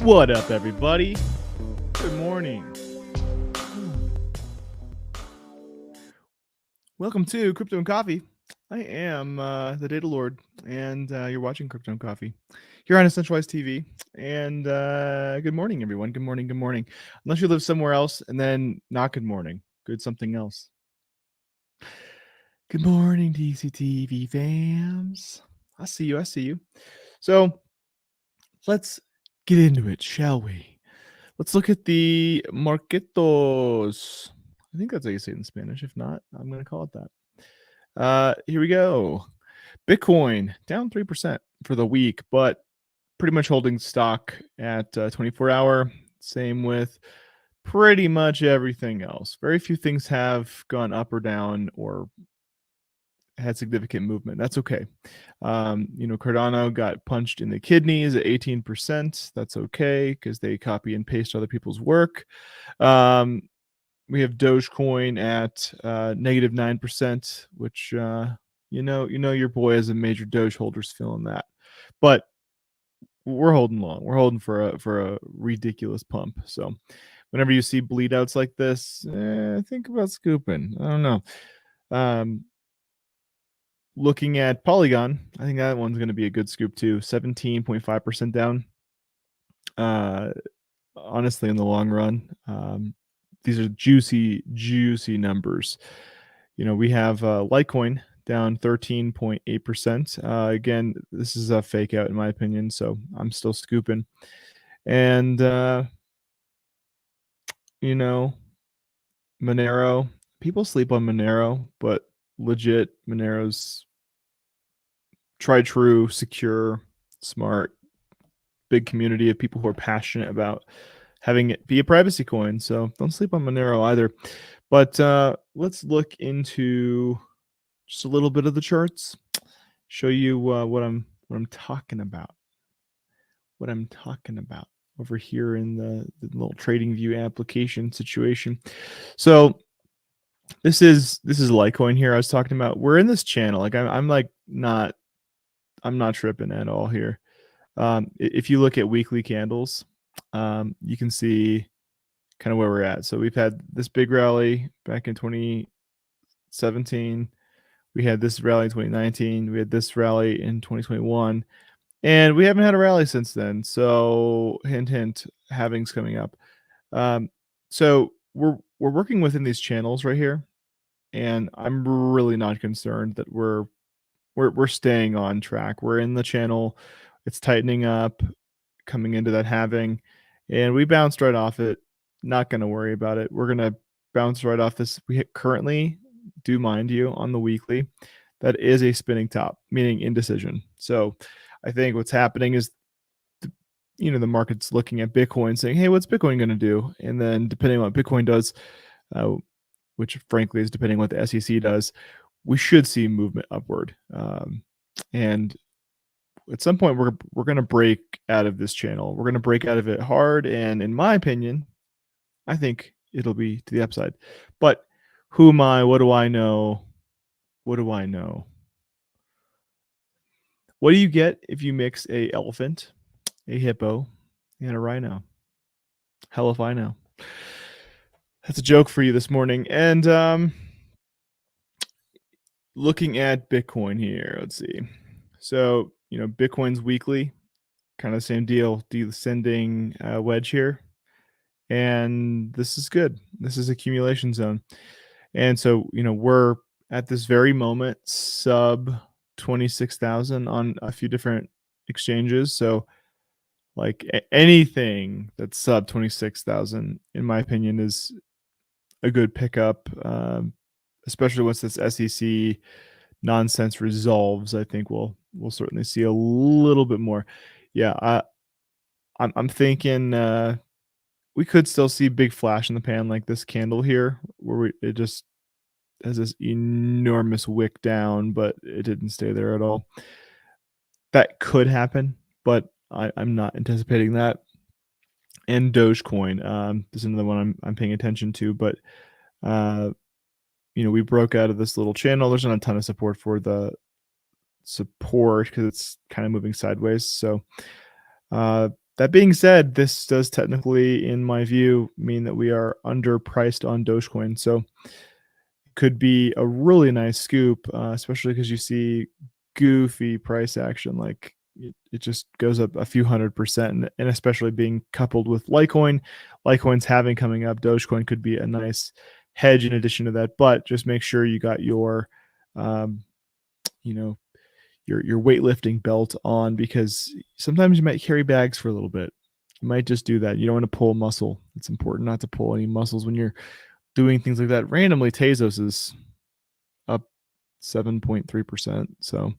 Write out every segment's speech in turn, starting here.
What up, everybody? Good morning. Welcome to Crypto and Coffee. I am the Data Lord, and you're watching Crypto and Coffee here on Essentialized TV. And good morning, everyone. Good morning. Good morning. Unless you live somewhere else, and then not good morning. Good something else. Good morning, DCTV fams. I see you. I see you. So let's get into it, shall we? Let's look at the marketos. I think that's how you say it in Spanish. If not, I'm going to call it that. Here we go. Bitcoin down 3% for the week, but pretty much holding stock at 24-hour. Same with pretty much everything else. Very few things have gone up or down or had significant movement. That's okay. Cardano got punched in the kidneys at 18%. That's okay because they copy and paste other people's work. We have Dogecoin at negative 9%, which your boy as a major Doge holder's feeling that. But we're holding long. We're holding for a ridiculous pump. So whenever you see bleed outs like this, think about scooping. I don't know. Looking at Polygon, I think that one's going to be a good scoop too. 17.5% down. Honestly, in the long run, these are juicy numbers. We have Litecoin down 13.8%. Again, this is a fake out in my opinion, so I'm still scooping. And Monero, people sleep on Monero, but legit, Monero's tried, true, secure, smart, big community of people who are passionate about having it be a privacy coin. So don't sleep on Monero either. But let's look into just a little bit of the charts. Show you what I'm talking about. What I'm talking about over here in the little trading view application situation. So this is Litecoin here I was talking about. We're in this channel. Like I'm not tripping at all here. If you look at weekly candles, you can see kind of where we're at. So we've had this big rally back in 2017. We had this rally in 2019. We had this rally in 2021. And we haven't had a rally since then. So hint, hint, halving's coming up. So we're working within these channels right here. And I'm really not concerned that we're staying on track. We're in the channel. It's tightening up, coming into that halving. And we bounced right off it. Not going to worry about it. We're going to bounce right off this. We currently do, mind you, on the weekly, that is a spinning top, meaning indecision. So I think what's happening is, the market's looking at Bitcoin saying, hey, what's Bitcoin going to do? And then depending on what Bitcoin does, which frankly is depending on what the SEC does, we should see movement upward. And at some point, we're going to break out of this channel. We're going to break out of it hard. And in my opinion, I think it'll be to the upside. But who am I? What do I know? What do I know? What do you get if you mix a elephant, a hippo, and a rhino? Hell if I know. That's a joke for you this morning. And looking at Bitcoin here, let's see. So, Bitcoin's weekly, kind of the same deal, descending wedge here. And this is good. This is accumulation zone. And so, we're at this very moment sub 26,000 on a few different exchanges. So like anything that's sub 26,000, in my opinion, is a good pickup, especially once this SEC nonsense resolves. I think we'll certainly see a little bit more. Yeah, I'm thinking we could still see big flash in the pan like this candle here, where it just has this enormous wick down, but it didn't stay there at all. That could happen, but I'm not anticipating that. And Dogecoin, this is another one I'm paying attention to, but we broke out of this little channel. There's not a ton of support for the support because it's kind of moving sideways. So That being said, this does technically, in my view, mean that we are underpriced on Dogecoin. So could be a really nice scoop, especially because you see goofy price action. Like it just goes up a few 100%, and especially being coupled with Litecoin's having coming up, Dogecoin could be a nice hedge in addition to that. But just make sure you got your, um, you know, your weightlifting belt on, because sometimes you might carry bags for a little bit. You might just do that. You don't want to pull muscle. It's important not to pull any muscles when you're doing things like that. Randomly, Tezos is up 7.3%. So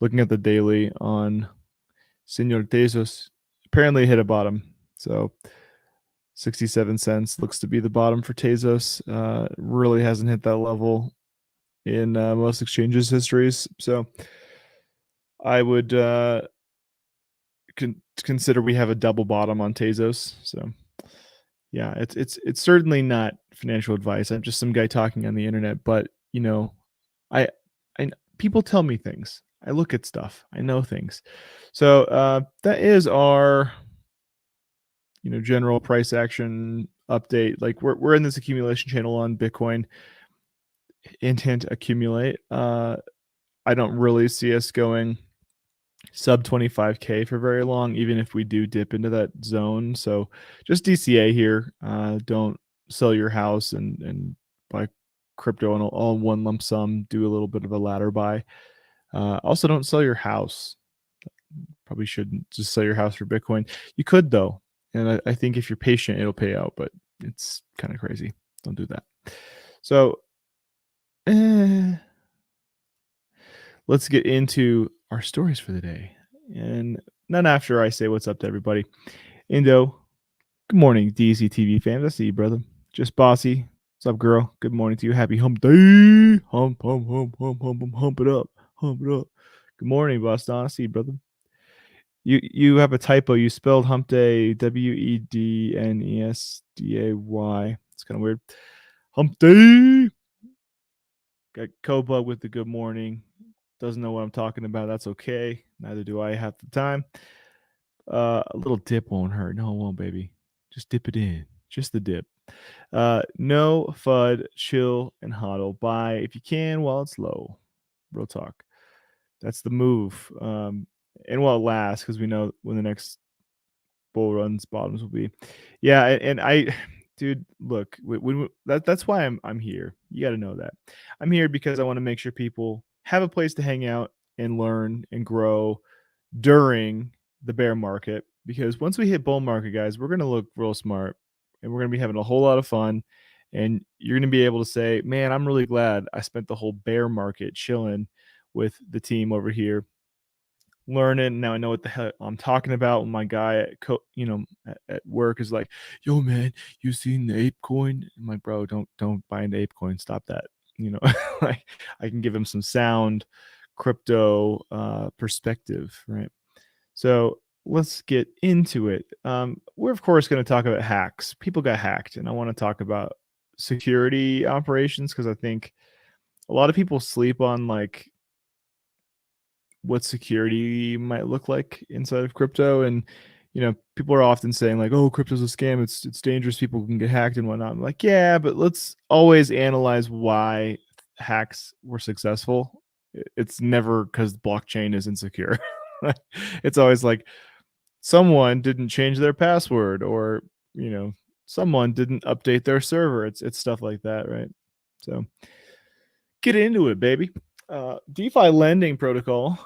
looking at the daily on Senor Tezos, apparently hit a bottom. So 67 cents looks to be the bottom for Tezos. Really hasn't hit that level in most exchanges histories. So I would consider we have a double bottom on Tezos. So yeah, it's certainly not financial advice. I'm just some guy talking on the internet, but I I people tell me things. I look at stuff. I know things. So that is our general price action update. Like we're in this accumulation channel on Bitcoin. Intent accumulate. I don't really see us going sub 25K for very long, even if we do dip into that zone. So just DCA here. Don't sell your house and buy crypto all in one lump sum. Do a little bit of a ladder buy. Also, don't sell your house. Probably shouldn't just sell your house for Bitcoin. You could though, and I think if you're patient, it'll pay out. But it's kind of crazy. Don't do that. So let's get into our stories for the day. And none after I say what's up to everybody. Indo, good morning, DZTV fans. I see you, brother. Just Bossy. What's up, girl? Good morning to you. Happy hump day. Hump, hump, hump, hump, hump, hump, hump it up. Hump it up. Good morning, Boston. I see you, brother. You have a typo. You spelled hump day WEDNESDAY. It's kind of weird. Hump day. Got Koba with the good morning. Doesn't know what I'm talking about. That's okay. Neither do I half the time. A little dip won't hurt. No, it won't, baby. Just dip it in. Just the dip. No FUD, chill, and hodl. Buy if you can while it's low. Real talk. That's the move. And while it lasts, because we know when the next bull runs bottoms will be. Yeah, and I, dude, look, that's why I'm here. You got to know that I'm here because I want to make sure people have a place to hang out and learn and grow during the bear market. Because once we hit bull market, guys, we're gonna look real smart and we're gonna be having a whole lot of fun. And you're gonna be able to say, "Man, I'm really glad I spent the whole bear market chilling with the team over here." Learning now, I know what the hell I'm talking about. When my guy at work is like, "Yo, man, you seen the ape coin?" I'm like, "Bro, don't buy into ape coin. Stop that." Like I can give him some sound crypto perspective, right? So let's get into it. We're of course going to talk about hacks. People got hacked, and I want to talk about security operations because I think a lot of people sleep on like what security might look like inside of crypto. And people are often saying like, "Oh, crypto's a scam, it's dangerous, people can get hacked and whatnot." I'm like, yeah, but let's always analyze why hacks were successful. It's never because blockchain is insecure. It's always like someone didn't change their password, or someone didn't update their server. It's stuff like that, right? So get into it, baby. DeFi lending protocol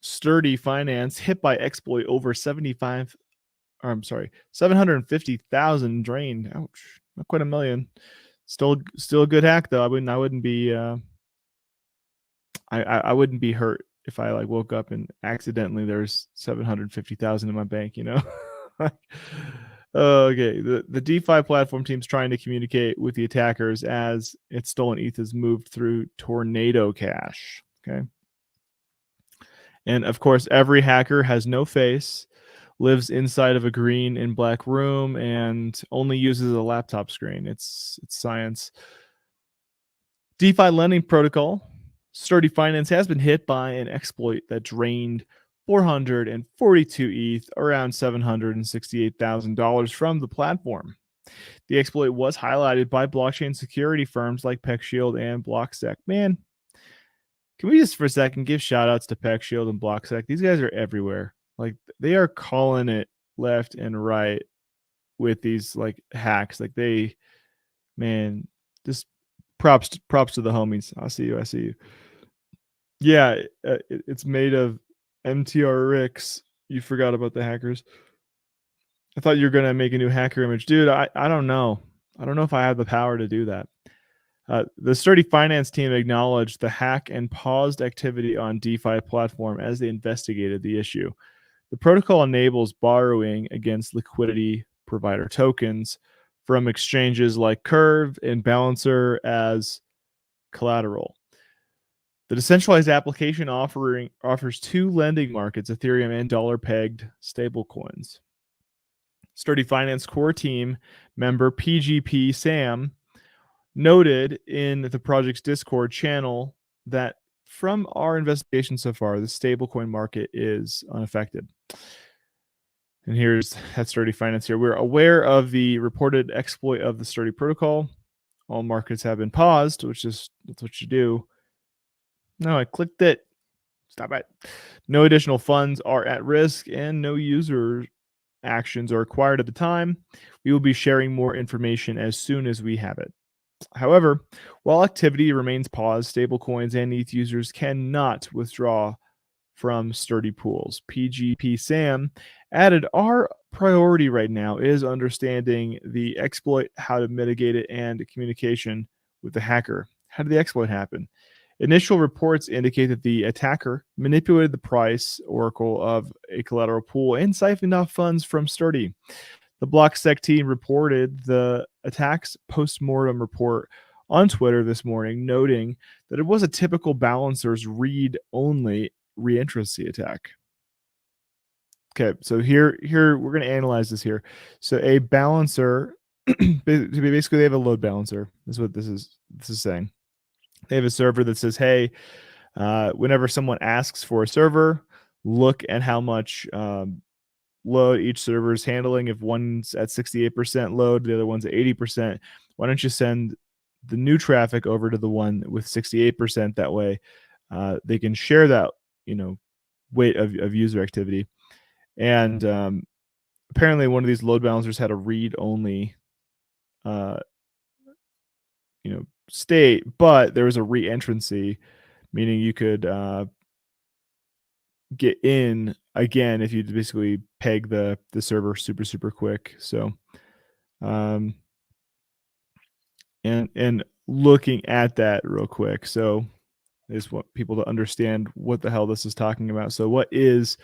Sturdy Finance hit by exploit over 750,000 drained. Ouch. Not quite a million. Still a good hack though. I wouldn't be I wouldn't be hurt if I like woke up and accidentally there's 750,000 in my bank, Okay, the DeFi platform team's trying to communicate with the attackers as its stolen ETH has moved through Tornado Cash. Okay. And of course, every hacker has no face, lives inside of a green and black room, and only uses a laptop screen. It's science. DeFi lending protocol, Sturdy Finance, has been hit by an exploit that drained 442 ETH, around $768,000 from the platform. The exploit was highlighted by blockchain security firms like PeckShield and BlockSec. Man, can we just for a second give shout outs to PeckShield and BlockSec? These guys are everywhere. Like they are calling it left and right with these like hacks. Like they, man, just props to the homies. I see you. Yeah, it's made of MTRX. You forgot about the hackers. I thought you were gonna make a new hacker image, dude. I don't know. I don't know if I have the power to do that. The Sturdy Finance team acknowledged the hack and paused activity on DeFi platform as they investigated the issue. The protocol enables borrowing against liquidity provider tokens from exchanges like Curve and Balancer as collateral. The decentralized application offers two lending markets, Ethereum and dollar-pegged stablecoins. Sturdy Finance core team member PGP Sam noted in the project's Discord channel that from our investigation so far, the stablecoin market is unaffected. And here's that Sturdy Finance here. We're aware of the reported exploit of the Sturdy protocol. All markets have been paused, which is that's what you do. No, I clicked it. Stop it. No additional funds are at risk and no user actions are required at the time. We will be sharing more information as soon as we have it. However, while activity remains paused, stablecoins and ETH users cannot withdraw from Sturdy pools. PGP Sam added, our priority right now is understanding the exploit, how to mitigate it, and communication with the hacker. How did the exploit happen? Initial reports indicate that the attacker manipulated the price oracle of a collateral pool and siphoned off funds from Sturdy. The BlockSec team reported the attack's post-mortem report on Twitter this morning, noting that it was a typical balancer's read-only reentrancy attack. Okay, so here we're going to analyze this here. So a balancer, basically they have a load balancer. This is what this is saying. They have a server that says, hey, whenever someone asks for a server, look at how much load each server is handling. If one's at 68% load, the other one's at 80%, why don't you send the new traffic over to the one with 68%? That way they can share that, weight of user activity. And apparently one of these load balancers had a read-only state, but there was a reentrancy, meaning you could get in again if you basically peg the server super quick. So and looking at that real quick, so I just want people to understand what the hell this is talking about. So what is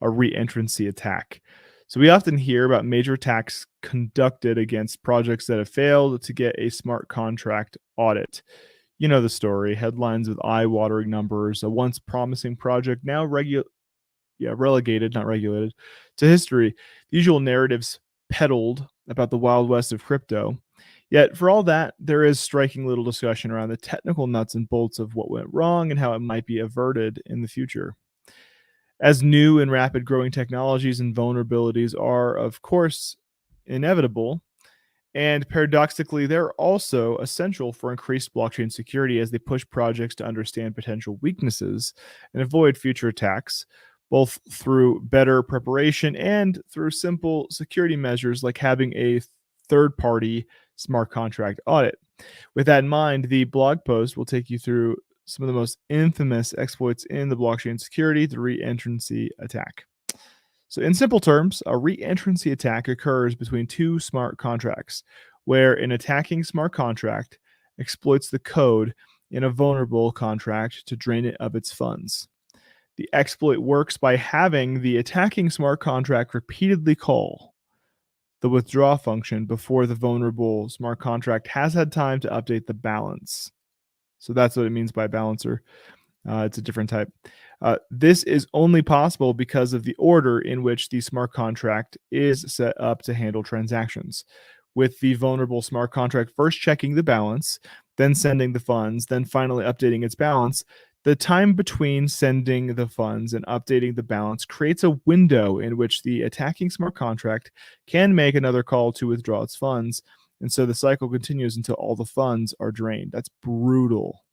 a reentrancy attack? So we often hear about major attacks conducted against projects that have failed to get a smart contract audit. You know the story, headlines with eye-watering numbers, a once promising project now relegated, not regulated, to history. The usual narratives peddled about the Wild West of crypto. Yet for all that, there is striking little discussion around the technical nuts and bolts of what went wrong and how it might be averted in the future. As new and rapid growing technologies and vulnerabilities are, of course, inevitable, and paradoxically, they're also essential for increased blockchain security as they push projects to understand potential weaknesses and avoid future attacks, both through better preparation and through simple security measures like having a third-party smart contract audit. With that in mind, the blog post will take you through some of the most infamous exploits in the blockchain security, the reentrancy attack. So in simple terms, a reentrancy attack occurs between two smart contracts, where an attacking smart contract exploits the code in a vulnerable contract to drain it of its funds. The exploit works by having the attacking smart contract repeatedly call the withdraw function before the vulnerable smart contract has had time to update the balance. So that's what it means by balancer. It's a different type. This is only possible because of the order in which the smart contract is set up to handle transactions, with the vulnerable smart contract first checking the balance, then sending the funds, then finally updating its balance. The time between sending the funds and updating the balance creates a window in which the attacking smart contract can make another call to withdraw its funds. And so the cycle continues until all the funds are drained. That's brutal.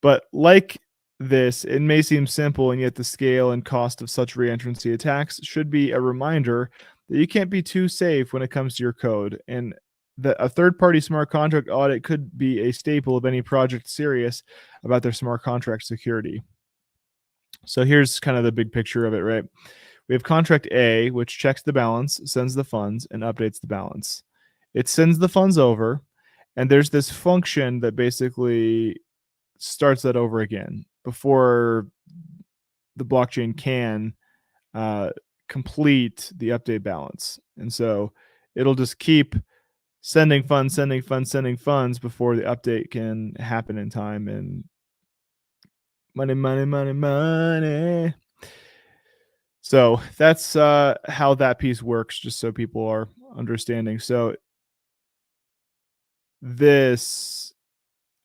But like this, it may seem simple, and yet the scale and cost of such reentrancy attacks should be a reminder that you can't be too safe when it comes to your code. And that a third-party smart contract audit could be a staple of any project serious about their smart contract security. So here's kind of the big picture of it, right? We have contract A, which checks the balance, sends the funds, and updates the balance. It sends the funds over, and there's this function that basically starts that over again before the blockchain can complete the update balance. And so it'll just keep sending funds before the update can happen in time. And money. So that's how that piece works, just so people are understanding. So this,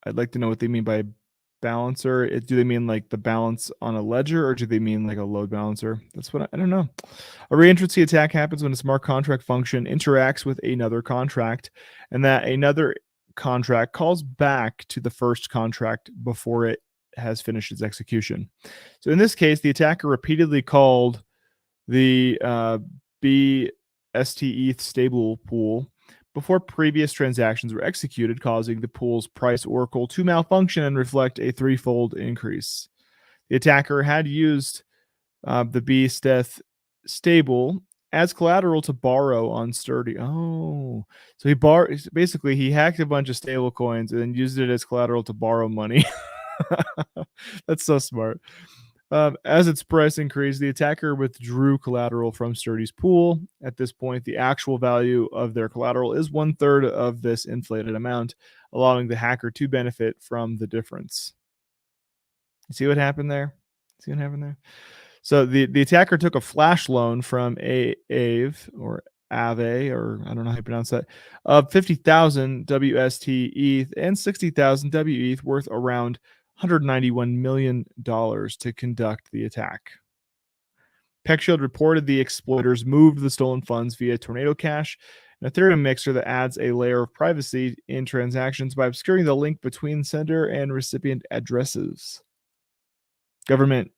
I'd like to know what they mean by balancer. Do they mean like the balance on a ledger, or do they mean like a load balancer? That's what I don't know. A reentrancy attack happens when a smart contract function interacts with another contract, and that another contract calls back to the first contract before it has finished its execution. So in this case, the attacker repeatedly called the BST stable pool before previous transactions were executed, causing the pool's price oracle to malfunction and reflect a threefold increase. The attacker had used the BST stable as collateral to borrow on Sturdy. Oh, so he hacked a bunch of stable coins and then used it as collateral to borrow money. That's so smart. As its price increased, the attacker withdrew collateral from Sturdy's pool. At this point, the actual value of their collateral is 1/3 of this inflated amount, allowing the hacker to benefit from the difference. You see what happened there? So the attacker took a flash loan from Ave, or or I don't know how you pronounce that, of 50,000 WST ETH and 60,000 WETH, worth around $191 million to conduct the attack. PeckShield reported the exploiters moved the stolen funds via Tornado Cash, an Ethereum mixer that adds a layer of privacy in transactions by obscuring the link between sender and recipient addresses. Government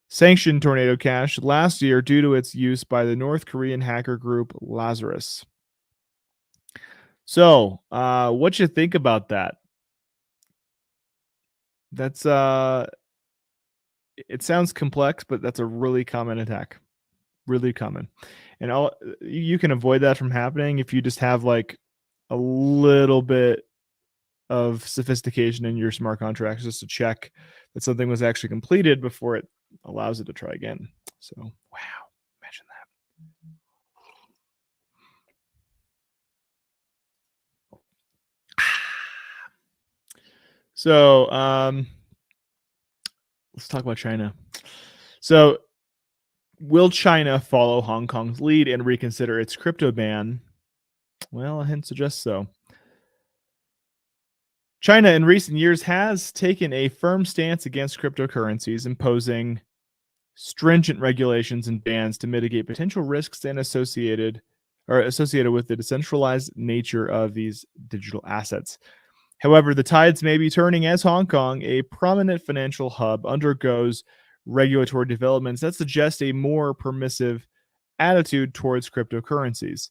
sanctioned Tornado Cash last year due to its use by the North Korean hacker group Lazarus. So, what you think about that? That's it sounds complex, but that's a really common attack. Really common. And you can avoid that from happening if you just have like a little bit of sophistication in your smart contracts, just to check that something was actually completed before it allows it to try again. So, wow, imagine that. So, let's talk about China. So, will China follow Hong Kong's lead and reconsider its crypto ban? Well, a hint suggests so. China in recent years has taken a firm stance against cryptocurrencies, imposing stringent regulations and bans to mitigate potential risks and associated with the decentralized nature of these digital assets. However, the tides may be turning as Hong Kong, a prominent financial hub, undergoes regulatory developments that suggest a more permissive attitude towards cryptocurrencies.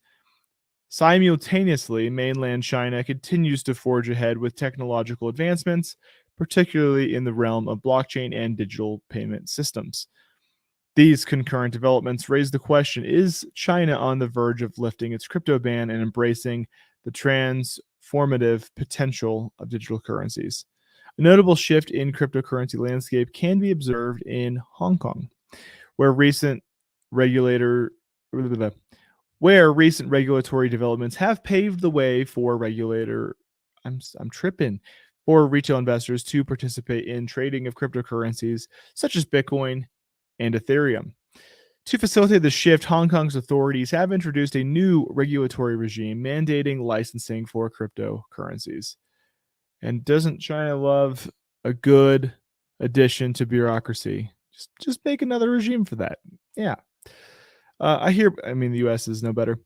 Simultaneously, mainland China continues to forge ahead with technological advancements, particularly in the realm of blockchain and digital payment systems. These concurrent developments raise the question: is China on the verge of lifting its crypto ban and embracing the transformative potential of digital currencies? A notable shift in cryptocurrency landscape can be observed in Hong Kong, where recent regulatory developments have paved the way for for retail investors to participate in trading of cryptocurrencies such as Bitcoin and Ethereum. To facilitate the shift, Hong Kong's authorities have introduced a new regulatory regime mandating licensing for cryptocurrencies. And doesn't China love a good addition to bureaucracy. Just make another regime for that. Yeah. I mean, the U.S. is no better.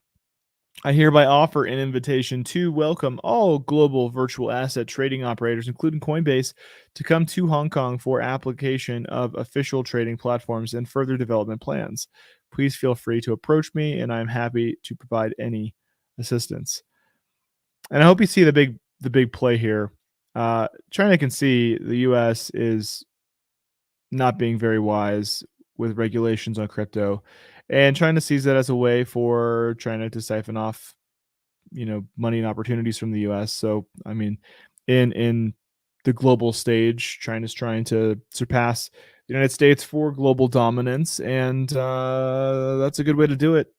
I hereby offer an invitation to welcome all global virtual asset trading operators, including Coinbase, to come to Hong Kong for application of official trading platforms and further development plans. Please feel free to approach me, and I'm happy to provide any assistance. And I hope you see the big play here. China can see the U.S. is not being very wise with regulations on crypto, and China sees that as a way for China to siphon off, money and opportunities from the U.S. So, I mean, in the global stage, China's trying to surpass the United States for global dominance, and that's a good way to do it.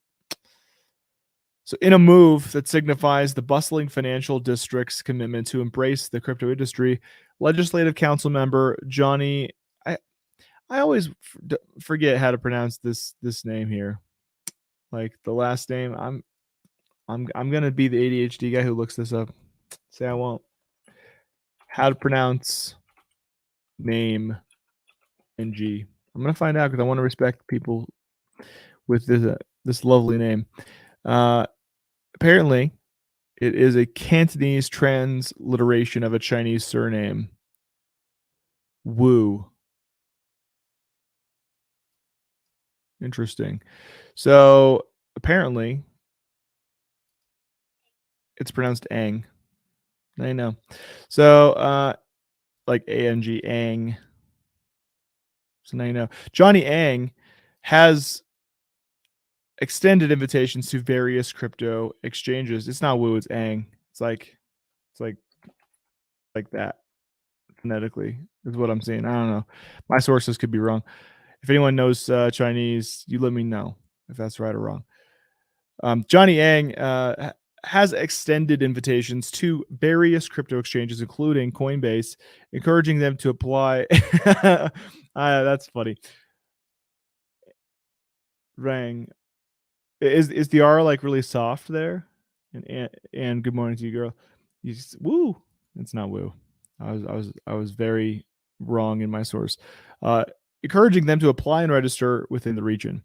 So, in a move that signifies the bustling financial district's commitment to embrace the crypto industry, Legislative Council member Johnny, I I always forget how to pronounce this name here. Like the last name, I'm gonna be the ADHD guy who looks this up. Say I won't. How to pronounce name NG. I'm gonna find out because I want to respect people with this lovely name. Apparently, it is a Cantonese transliteration of a Chinese surname. Wu. Interesting. So apparently, it's pronounced Ang. I know. So like ANG Ang. So now you know. Johnny Ang has extended invitations to various crypto exchanges. It's not Wu, it's Ang. It's like that phonetically is what I'm saying. I don't know. My sources could be wrong. If anyone knows Chinese, you let me know if that's right or wrong. Johnny Ang has extended invitations to various crypto exchanges, including Coinbase, encouraging them to apply. That's funny. Rang. Is the R like really soft there? And good morning to you, girl. Woo. It's not woo. I was very wrong in my source. Encouraging them to apply and register within the region.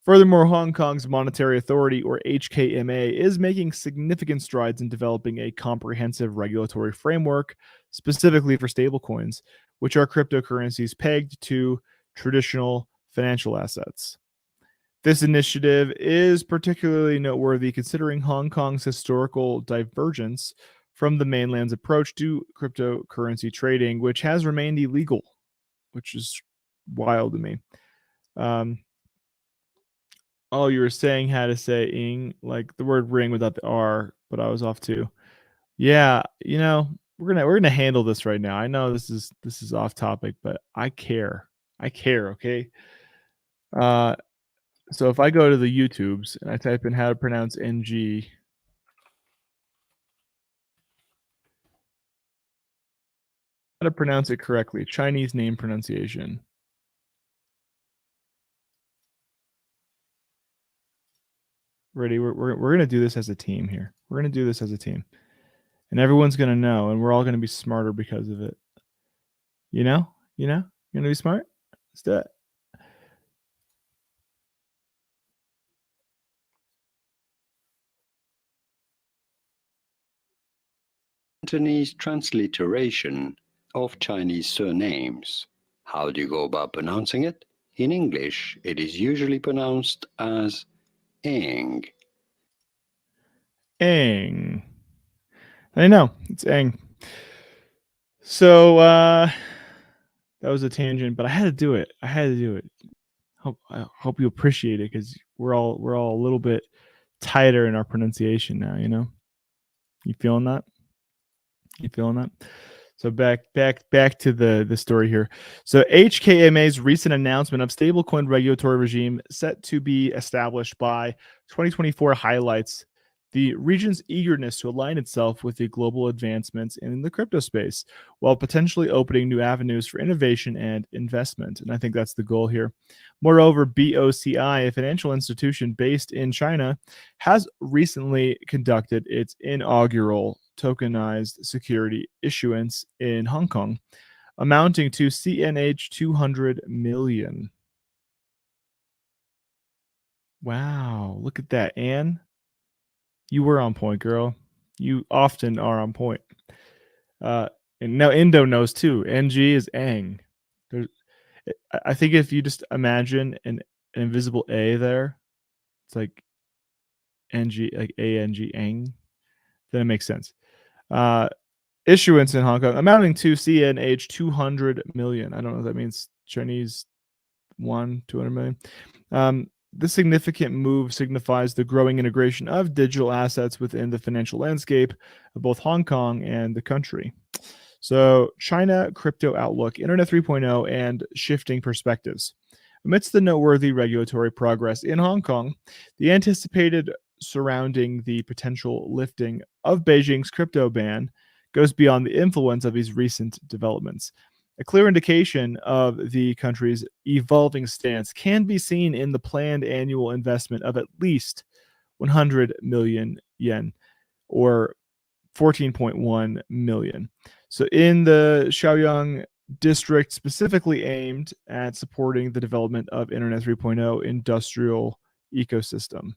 Furthermore, Hong Kong's Monetary Authority, or HKMA, is making significant strides in developing a comprehensive regulatory framework specifically for stablecoins, which are cryptocurrencies pegged to traditional financial assets. This initiative is particularly noteworthy considering Hong Kong's historical divergence from the mainland's approach to cryptocurrency trading, which has remained illegal, which is wild to me. Oh, you were saying how to say ing, like the word ring without the R, but I was off too. Yeah, we're gonna handle this right now. I know this is off topic, but I care. I care, okay? So if I go to the YouTubes and I type in how to pronounce NG, how to pronounce it correctly, Chinese name pronunciation. Ready? We're gonna do this as a team here. We're gonna do this as a team, and everyone's gonna know, and we're all gonna be smarter because of it. You're gonna be smart. Let's do it. Cantonese transliteration of Chinese surnames. How do you go about pronouncing it? In English, it is usually pronounced as Ang. Ang. I know, it's Ang. So that was a tangent, but I had to do it. I hope you appreciate it because we're all a little bit tighter in our pronunciation now. You feeling that? You feeling that? So back to the story here. So HKMA's recent announcement of stablecoin regulatory regime set to be established by 2024 highlights the region's eagerness to align itself with the global advancements in the crypto space, while potentially opening new avenues for innovation and investment. And I think that's the goal here. Moreover, BOCI, a financial institution based in China, has recently conducted its inaugural tokenized security issuance in Hong Kong, amounting to CNH 200 million. Wow, look at that, Anne. You were on point, girl. You often are on point. And now Indo knows too. NG is Ang. There's, I think if you just imagine an invisible A there, it's like NG, like ANG, Ang, then it makes sense. Issuance in Hong Kong amounting to CNH 200 million. I don't know if that means Chinese 200 million. This significant move signifies the growing integration of digital assets within the financial landscape of both Hong Kong and the country. So, China crypto outlook, Internet 3.0, and shifting perspectives. Amidst the noteworthy regulatory progress in Hong Kong, the anticipated surrounding the potential lifting of Beijing's crypto ban goes beyond the influence of these recent developments. A clear indication of the country's evolving stance can be seen in the planned annual investment of at least 100 million yen, or 14.1 million. So in the Shaoyang district, specifically aimed at supporting the development of Internet 3.0 industrial ecosystem.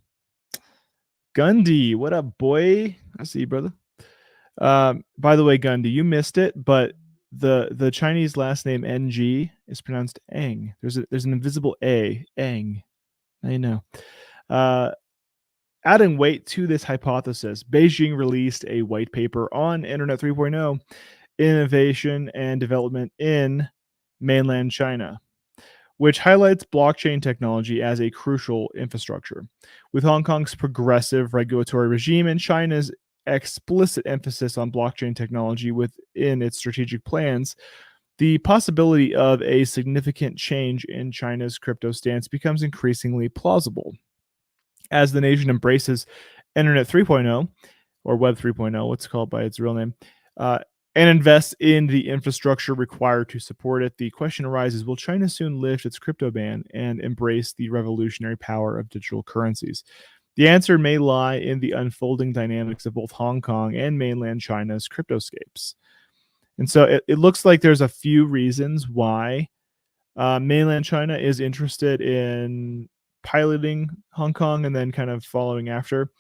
Gundy, what up, boy? I see you, brother. By the way, Gundy, you missed it, but the Chinese last name NG is pronounced Eng. There's an invisible A, Eng. I know. Adding weight to this hypothesis, Beijing released a white paper on Internet 3.0 innovation and development in mainland China, which highlights blockchain technology as a crucial infrastructure. With Hong Kong's progressive regulatory regime and China's explicit emphasis on blockchain technology within its strategic plans, the possibility of a significant change in China's crypto stance becomes increasingly plausible. As the nation embraces Internet 3.0, or Web 3.0, what's called by its real name, and invests in the infrastructure required to support it, the question arises, will China soon lift its crypto ban and embrace the revolutionary power of digital currencies? The answer may lie in the unfolding dynamics of both Hong Kong and mainland China's cryptoscapes. And so it looks like there's a few reasons why mainland China is interested in piloting Hong Kong and then kind of following after.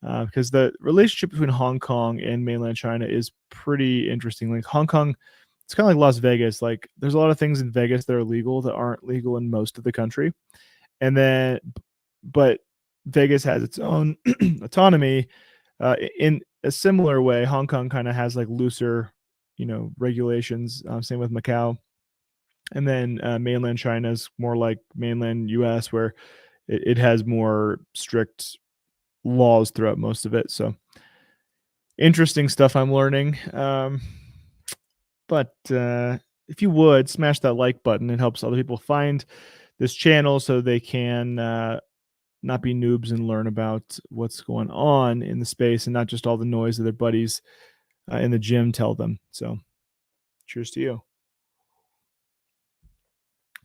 Because the relationship between Hong Kong and mainland China is pretty interesting. Like Hong Kong, it's kind of like Las Vegas. Like there's a lot of things in Vegas that are legal that aren't legal in most of the country. And then, but Vegas has its own autonomy. In a similar way, Hong Kong kind of has like looser, regulations. Same with Macau. And then mainland China is more like mainland US, where it has more strict laws throughout most of it. So interesting stuff I'm learning. But if you would smash that like button, it helps other people find this channel so they can not be noobs and learn about what's going on in the space and not just all the noise that their buddies in the gym tell them. So cheers to you.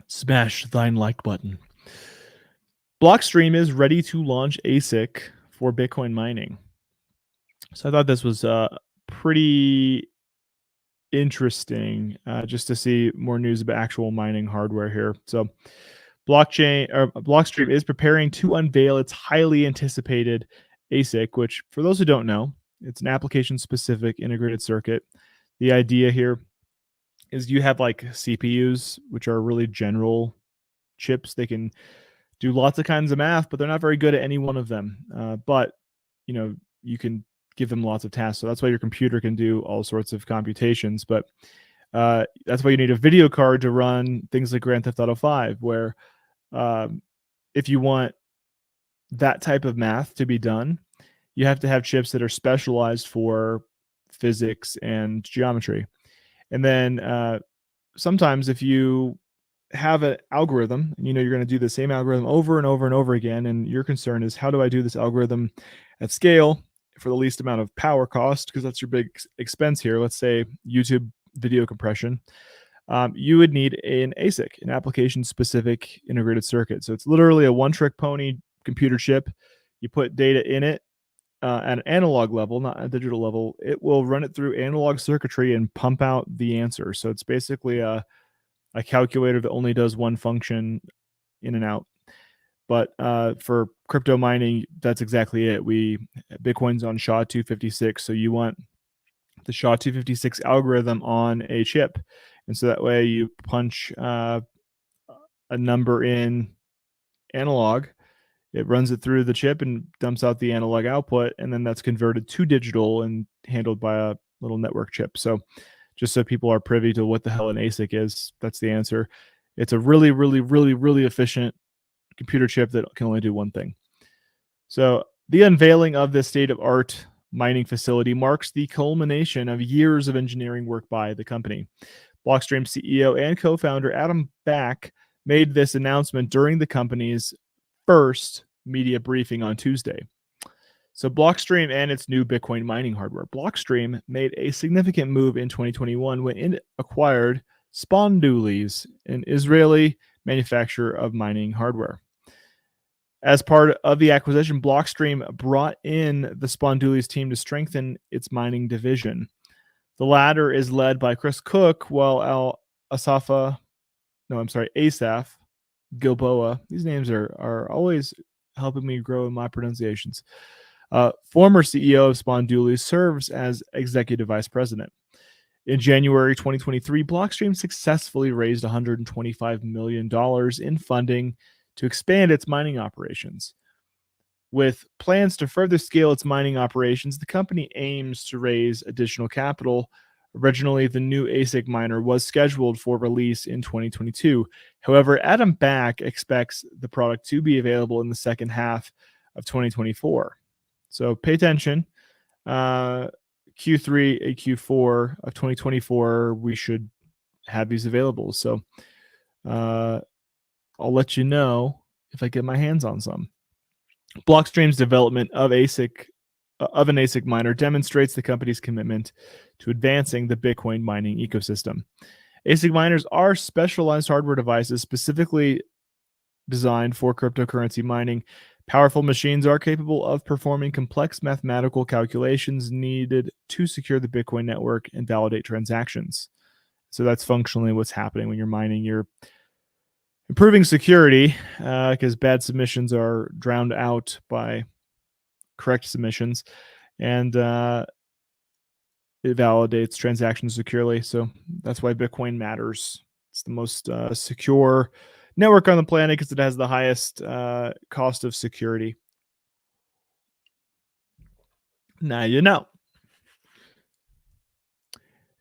Smash thine like button. Blockstream is ready to launch ASIC for Bitcoin mining. So I thought this was pretty interesting just to see more news about actual mining hardware here. So Blockstream is preparing to unveil its highly anticipated ASIC, which for those who don't know, it's an application-specific integrated circuit. The idea here is you have like CPUs, which are really general chips. They can do lots of kinds of math, but they're not very good at any one of them. But you can give them lots of tasks. So that's why your computer can do all sorts of computations. But that's why you need a video card to run things like Grand Theft Auto 5, where if you want that type of math to be done, you have to have chips that are specialized for physics and geometry. And then sometimes if you have an algorithm and you're going to do the same algorithm over and over and over again, and your concern is, how do I do this algorithm at scale for the least amount of power cost, because that's your big expense here. Let's say YouTube video compression. You would need an ASIC, an application-specific integrated circuit. So it's literally a one-trick pony computer chip. You put data in it, at an analog level, not a digital level, it will run it through analog circuitry and pump out the answer. So it's basically a calculator that only does one function in and out. But for crypto mining, that's exactly it. Bitcoin's on SHA-256, so you want the SHA-256 algorithm on a chip, and so that way you punch a number in analog, it runs it through the chip and dumps out the analog output, and then that's converted to digital and handled by a little network chip. So just so people are privy to what the hell an ASIC is, that's the answer. It's a really, really, really, really efficient computer chip that can only do one thing. So the unveiling of this state-of-art mining facility marks the culmination of years of engineering work by the company. Blockstream CEO and co-founder Adam Back made this announcement during the company's first media briefing on Tuesday. So Blockstream and its new Bitcoin mining hardware. Blockstream made a significant move in 2021 when it acquired Spondoolies, an Israeli manufacturer of mining hardware. As part of the acquisition, Blockstream brought in the Spondoolies team to strengthen its mining division. The latter is led by Chris Cook, while Asaf Gilboa. These names are always helping me grow in my pronunciations. Former CEO of Spondoolies serves as executive vice president. In January 2023, Blockstream successfully raised $125 million in funding to expand its mining operations. With plans to further scale its mining operations, the company aims to raise additional capital. Originally, the new ASIC miner was scheduled for release in 2022. However, Adam Back expects the product to be available in the second half of 2024. So pay attention. Q3 and Q4 of 2024, we should have these available. So I'll let you know if I get my hands on some. Blockstream's development of an ASIC miner demonstrates the company's commitment to advancing the Bitcoin mining ecosystem. ASIC miners are specialized hardware devices specifically designed for cryptocurrency mining. Powerful machines are capable of performing complex mathematical calculations needed to secure the Bitcoin network and validate transactions. So that's functionally what's happening when you're mining. You're improving security because bad submissions are drowned out by correct submissions, and it validates transactions securely. So that's why Bitcoin matters. It's the most secure network on the planet because it has the highest cost of security. Now you know.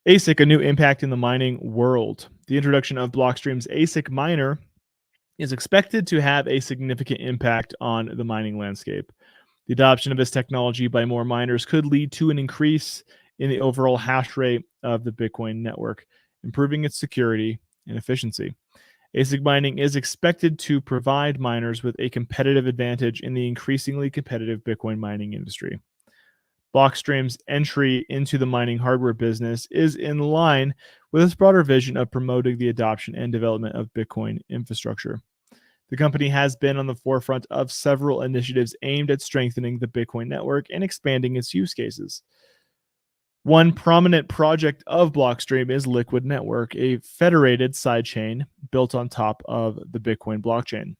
ASIC, a new impact in the mining world. The introduction of Blockstream's ASIC miner is expected to have a significant impact on the mining landscape. The adoption of this technology by more miners could lead to an increase in the overall hash rate of the Bitcoin network, improving its security and efficiency. ASIC mining is expected to provide miners with a competitive advantage in the increasingly competitive Bitcoin mining industry. Blockstream's entry into the mining hardware business is in line with its broader vision of promoting the adoption and development of Bitcoin infrastructure. The company has been on the forefront of several initiatives aimed at strengthening the Bitcoin network and expanding its use cases. One prominent project of Blockstream is Liquid Network, a federated sidechain built on top of the Bitcoin blockchain.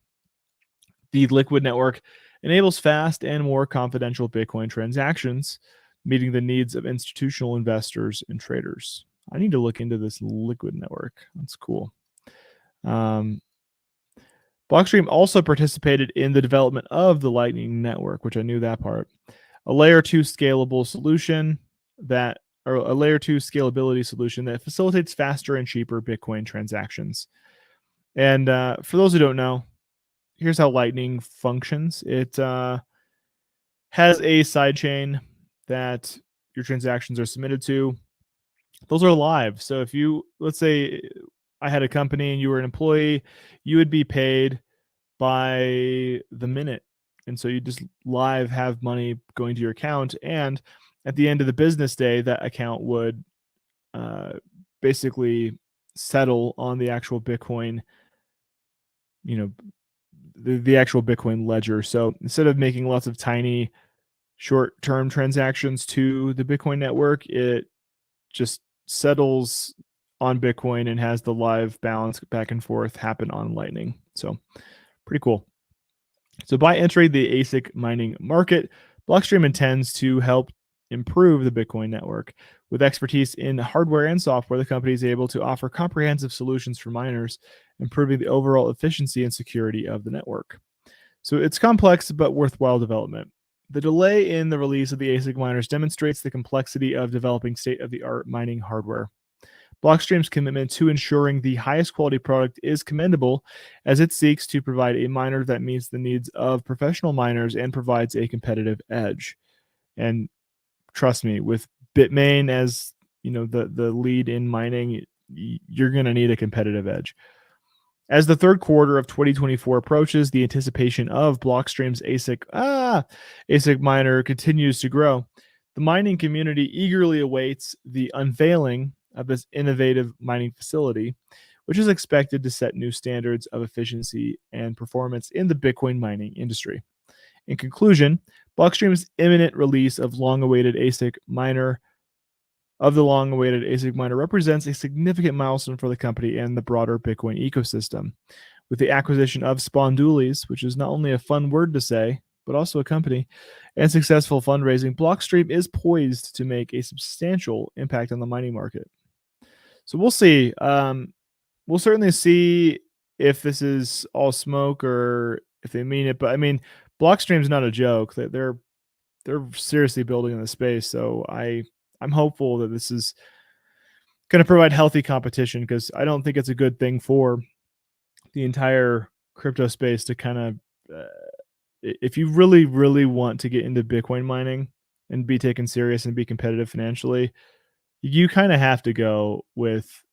The Liquid Network enables fast and more confidential Bitcoin transactions, meeting the needs of institutional investors and traders. I need to look into this Liquid Network. That's cool. Blockstream also participated in the development of the Lightning Network, which I knew that part. A layer 2 scalable solution a layer 2 scalability solution that facilitates faster and cheaper Bitcoin transactions. And for those who don't know, here's how Lightning functions. It has a sidechain that your transactions are submitted to. Those are live. So if let's say I had a company and you were an employee, you would be paid by the minute. And so you just live have money going to your account. And at the end of the business day, that account would basically settle on the actual Bitcoin, the actual Bitcoin ledger. So instead of making lots of tiny short-term transactions to the Bitcoin network. It just settles on Bitcoin and has the live balance back and forth happen on Lightning. So pretty cool. So by entering the ASIC mining market, Blockstream intends to help improve the Bitcoin network. With expertise in hardware and software, the company is able to offer comprehensive solutions for miners, improving the overall efficiency and security of the network. So it's complex but worthwhile development. The delay in the release of the ASIC miners demonstrates the complexity of developing state-of-the-art mining hardware. Blockstream's commitment to ensuring the highest quality product is commendable, as it seeks to provide a miner that meets the needs of professional miners and provides a competitive edge. And trust me, with Bitmain as the lead in mining, you're going to need a competitive edge. As the third quarter of 2024 approaches, the anticipation of Blockstream's ASIC miner continues to grow. The mining community eagerly awaits the unveiling of this innovative mining facility, which is expected to set new standards of efficiency and performance in the Bitcoin mining industry. In conclusion, Blockstream's imminent release of the long-awaited ASIC miner represents a significant milestone for the company and the broader Bitcoin ecosystem. With the acquisition of Spondoolies, which is not only a fun word to say, but also a company, and successful fundraising, Blockstream is poised to make a substantial impact on the mining market. So we'll see. We'll certainly see if this is all smoke or if they mean it. But I mean, Blockstream's not a joke. They're seriously building in the space. So I'm hopeful that this is going to provide healthy competition, because I don't think it's a good thing for the entire crypto space to kind of, if you really, really want to get into Bitcoin mining and be taken serious and be competitive financially, you kind of have to go with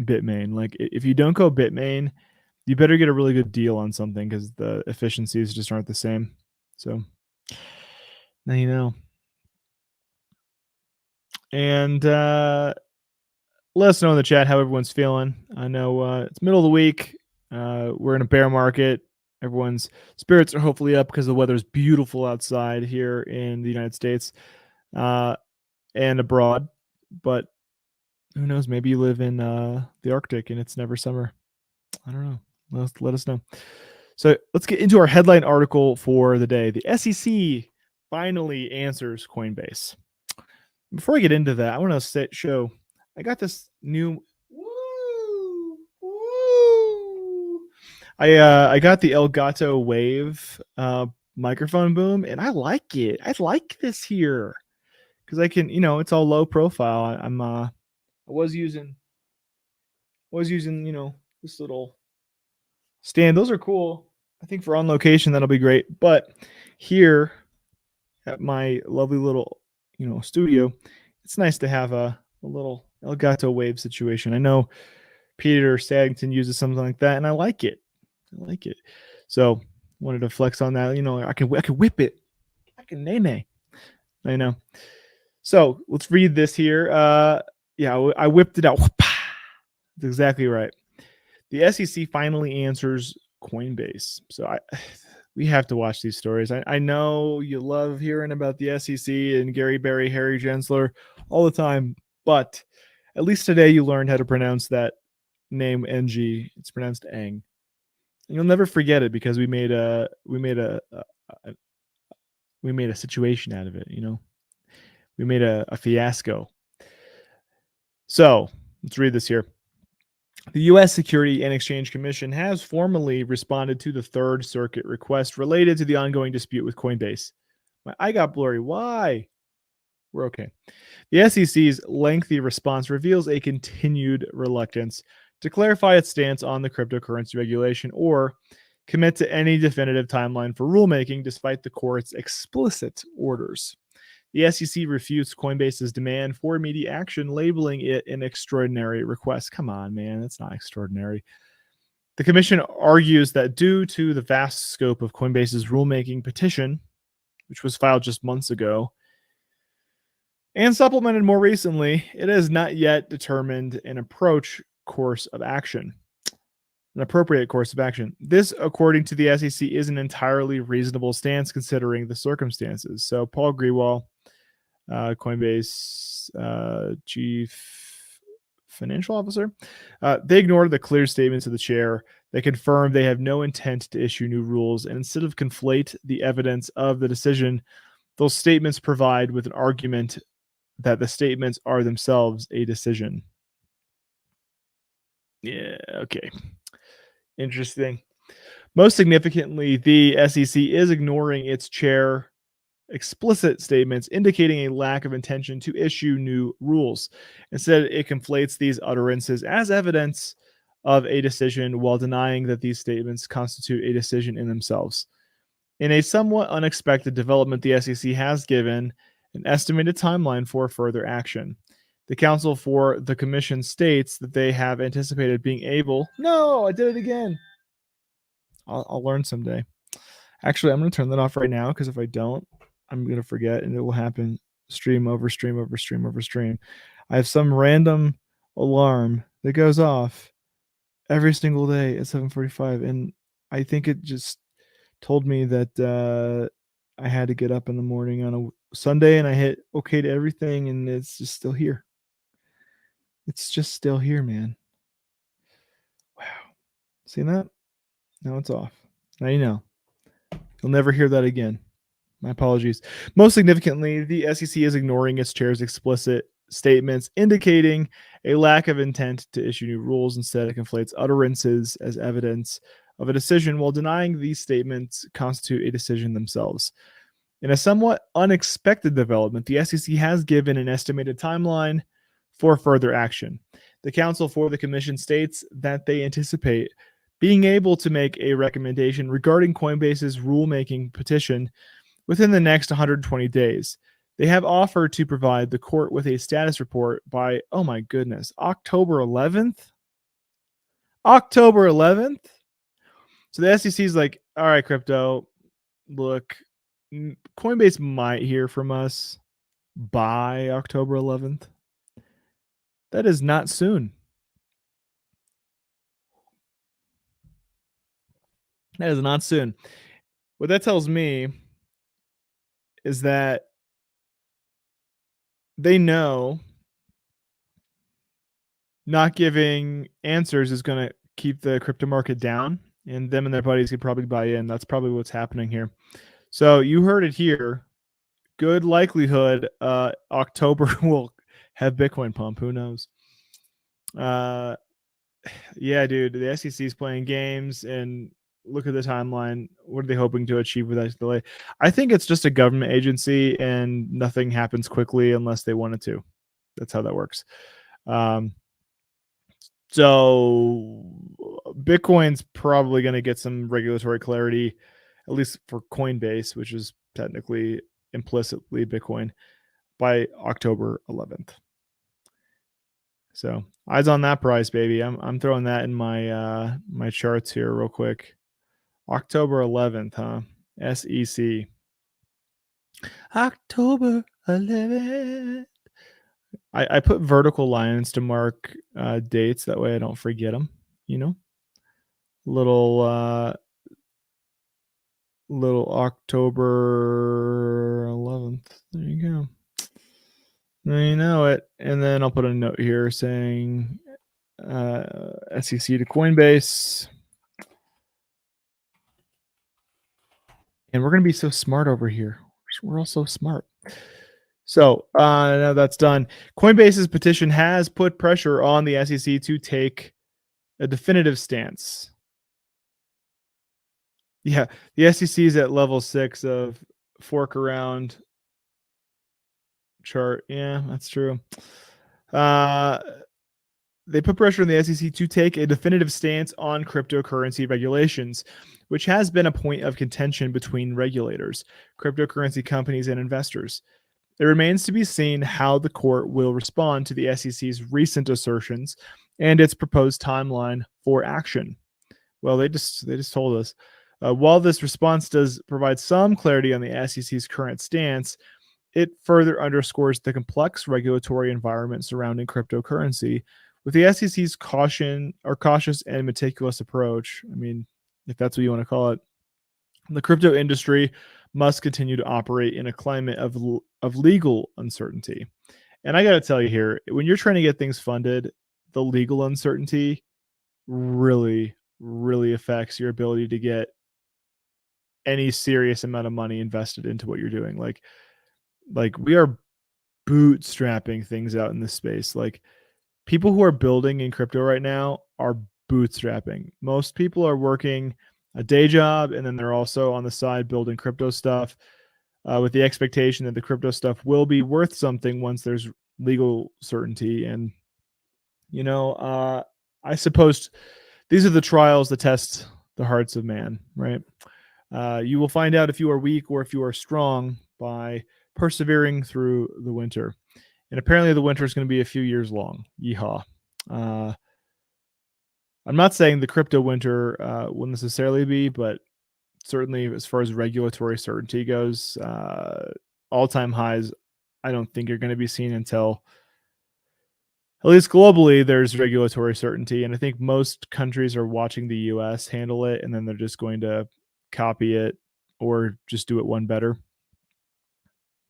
Bitmain. Like, if you don't go Bitmain, you better get a really good deal on something, because the efficiencies just aren't the same. So now you know. And let us know in the chat how everyone's feeling. I know it's middle of the week. We're in a bear market. Everyone's spirits are hopefully up because the weather's beautiful outside here in the United States and abroad. But who knows? Maybe you live in the Arctic and it's never summer. I don't know. Let us know. So let's get into our headline article for the day. The SEC finally answers Coinbase. Before I get into that, I want to show. I got this new. I got the Elgato Wave microphone boom, and I like it. I like this here because I can, it's all low profile. I was using, this little stand. Those are cool. I think for on location that'll be great. But here at my lovely little, studio, it's nice to have a little Elgato Wave situation. I know Peter Saddington uses something like that, and I like it. So wanted to flex on that. I can whip it. I can nay. I know. So let's read this here. I whipped it out. That's exactly right. The SEC finally answers Coinbase. So we have to watch these stories. I know you love hearing about the SEC and Gary Berry, Harry Gensler all the time, but at least today you learned how to pronounce that name NG. It's pronounced Eng. And you'll never forget it because we made a situation out of it. We made a fiasco. So let's read this here. The U.S. Security and Exchange Commission has formally responded to the Third Circuit request related to the ongoing dispute with Coinbase. My eye got blurry. Why? We're okay. The SEC's lengthy response reveals a continued reluctance to clarify its stance on the cryptocurrency regulation or commit to any definitive timeline for rulemaking despite the court's explicit orders. The SEC refutes Coinbase's demand for immediate action, labeling it an extraordinary request. Come on, man, that's not extraordinary. The commission argues that due to the vast scope of Coinbase's rulemaking petition, which was filed just months ago, and supplemented more recently, it has not yet determined an approach course of action. an appropriate course of action. This, according to the SEC, is an entirely reasonable stance considering the circumstances. So Paul Grewal, Coinbase chief financial officer, they ignored the clear statements of the chair. They confirmed they have no intent to issue new rules, and instead of conflate the evidence of the decision, those statements provide with an argument that the statements are themselves a decision. Yeah, okay. Interesting. Most significantly, the SEC is ignoring its chair explicit statements indicating a lack of intention to issue new rules. Instead, it conflates these utterances as evidence of a decision while denying that these statements constitute a decision in themselves. In a somewhat unexpected development, the SEC has given an estimated timeline for further action. The counsel for the commission states that they have anticipated being able. No, I did it again. I'll learn someday. Actually, I'm going to turn that off right now because if I don't, I'm going to forget and it will happen stream over stream over stream over stream. I have some random alarm that goes off every single day at 7:45, and I think it just told me that I had to get up in the morning on a Sunday, and I hit okay to everything, and it's just still here. It's just still here, man. Wow. See that? Now it's off. Now you know. You'll never hear that again. My apologies. Most significantly, the SEC is ignoring its chair's explicit statements indicating a lack of intent to issue new rules. Instead, it conflates utterances as evidence of a decision while denying these statements constitute a decision themselves. In a somewhat unexpected development, the SEC has given an estimated timeline for further action. The counsel for the commission states that they anticipate being able to make a recommendation regarding Coinbase's rulemaking petition within the next 120 days. They have offered to provide the court with a status report by, oh my goodness, October 11th? October 11th? So the SEC is like, all right, crypto, look, Coinbase might hear from us by October 11th. That is not soon. That is not soon. What that tells me is that they know not giving answers is going to keep the crypto market down, and them and their buddies could probably buy in. That's probably what's happening here. So you heard it here. Good likelihood October will have Bitcoin pump. Who knows? Yeah, dude, the SEC is playing games, and look at the timeline. What are they hoping to achieve with that delay? I think it's just a government agency, and nothing happens quickly unless they wanted to. That's how that works. So Bitcoin's probably going to get some regulatory clarity, at least for Coinbase, which is technically implicitly Bitcoin, by October 11th. So eyes on that price, baby. I'm throwing that in my my charts here real quick. October 11th, huh? SEC. October 11th. I put vertical lines to mark dates. That way I don't forget them, you know? Little October 11th. There you go. There you know it. And then I'll put a note here saying SEC to Coinbase. And we're going to be so smart over here. We're all so smart. So now that's done. Coinbase's petition has put pressure on the SEC to take a definitive stance. Yeah, the SEC is at level 6 of fork around chart. Yeah, that's true. They put pressure on the SEC to take a definitive stance on cryptocurrency regulations, which has been a point of contention between regulators, cryptocurrency companies, and investors. It remains to be seen how the court will respond to the SEC's recent assertions and its proposed timeline for action. Well, they just told us. While this response does provide some clarity on the SEC's current stance, it further underscores the complex regulatory environment surrounding cryptocurrency, With the SEC's cautious and meticulous approach, I mean, if that's what you want to call it, the crypto industry must continue to operate in a climate of legal uncertainty. And I got to tell you here, when you're trying to get things funded, the legal uncertainty really, really affects your ability to get any serious amount of money invested into what you're doing. Like we are bootstrapping things out in this space. Like people who are building in crypto right now are bootstrapping. Most people are working a day job and then they're also on the side building crypto stuff with the expectation that the crypto stuff will be worth something once there's legal certainty. And, I suppose these are the trials that test the hearts of man, right? You will find out if you are weak or if you are strong by persevering through the winter. And apparently the winter is going to be a few years long. Yeehaw. I'm not saying the crypto winter will necessarily be, but certainly as far as regulatory certainty goes, all-time highs, I don't think are going to be seen until, at least globally, there's regulatory certainty. And I think most countries are watching the US handle it, and then they're just going to copy it or just do it one better.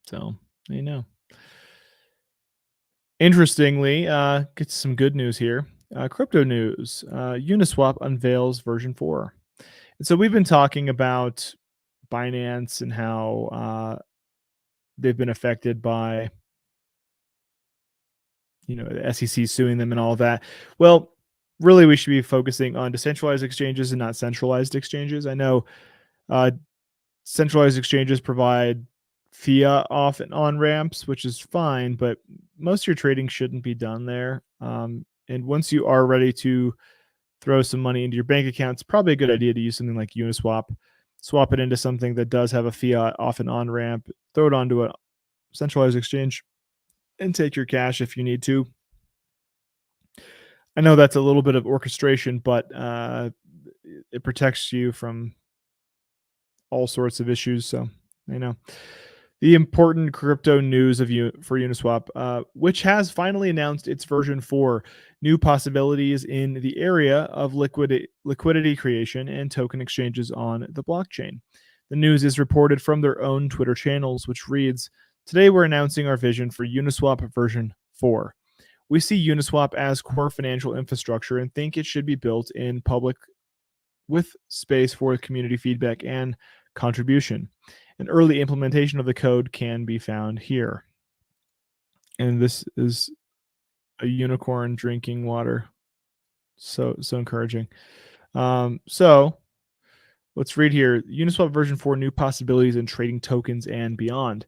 So, Interestingly, get some good news here. Crypto news. Uniswap unveils version 4. And so we've been talking about Binance and how they've been affected by, the SEC suing them and all that. Well, really, we should be focusing on decentralized exchanges and not centralized exchanges. I know centralized exchanges provide fiat off and on ramps, which is fine, but most of your trading shouldn't be done there. And once you are ready to throw some money into your bank account, it's probably a good idea to use something like Uniswap, swap it into something that does have a fiat off and on ramp, throw it onto a centralized exchange, and take your cash if you need to. I know that's a little bit of orchestration, but it protects you from all sorts of issues. So, the important crypto news for Uniswap, which has finally announced its version 4, new possibilities in the area of liquidity creation and token exchanges on the blockchain. The news is reported from their own Twitter channels, which reads, "Today we're announcing our vision for Uniswap version 4. We see Uniswap as core financial infrastructure and think it should be built in public with space for community feedback and contribution. An early implementation of the code can be found here." And this is a unicorn drinking water. So encouraging. So let's read here. Uniswap version 4, new possibilities in trading tokens and beyond.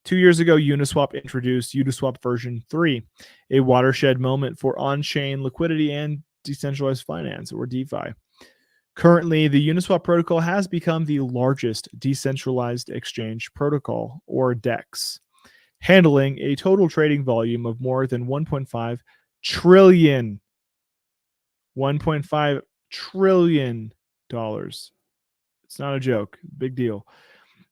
2 years ago, Uniswap introduced Uniswap version 3, a watershed moment for on-chain liquidity and decentralized finance, or DeFi. Currently, the Uniswap protocol has become the largest decentralized exchange protocol, or DEX, handling a total trading volume of more than 1.5 trillion. $1.5 trillion. It's not a joke. Big deal.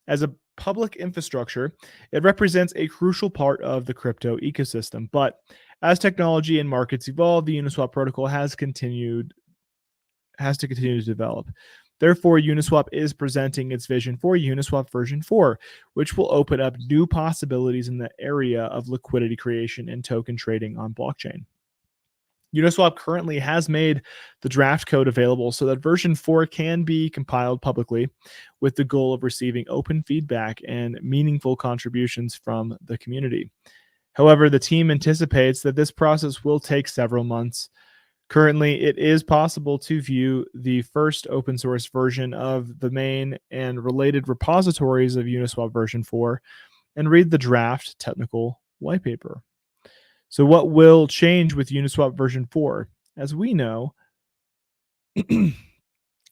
As a public infrastructure, it represents a crucial part of the crypto ecosystem. But as technology and markets evolve, the Uniswap protocol has to continue to develop. Therefore, Uniswap is presenting its vision for Uniswap version 4, which will open up new possibilities in the area of liquidity creation and token trading on blockchain. Uniswap currently has made the draft code available so that version 4 can be compiled publicly, with the goal of receiving open feedback and meaningful contributions from the community. However, the team anticipates that this process will take several months. Currently, it is possible to view the first open source version of the main and related repositories of Uniswap version 4 and read the draft technical white paper. So what will change with Uniswap version 4? As we know,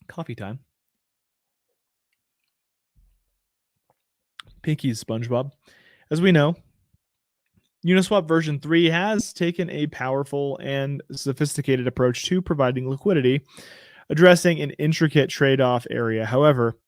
coffee time. Pinky's SpongeBob. As we know, Uniswap version 3 has taken a powerful and sophisticated approach to providing liquidity, addressing an intricate trade-off area. However,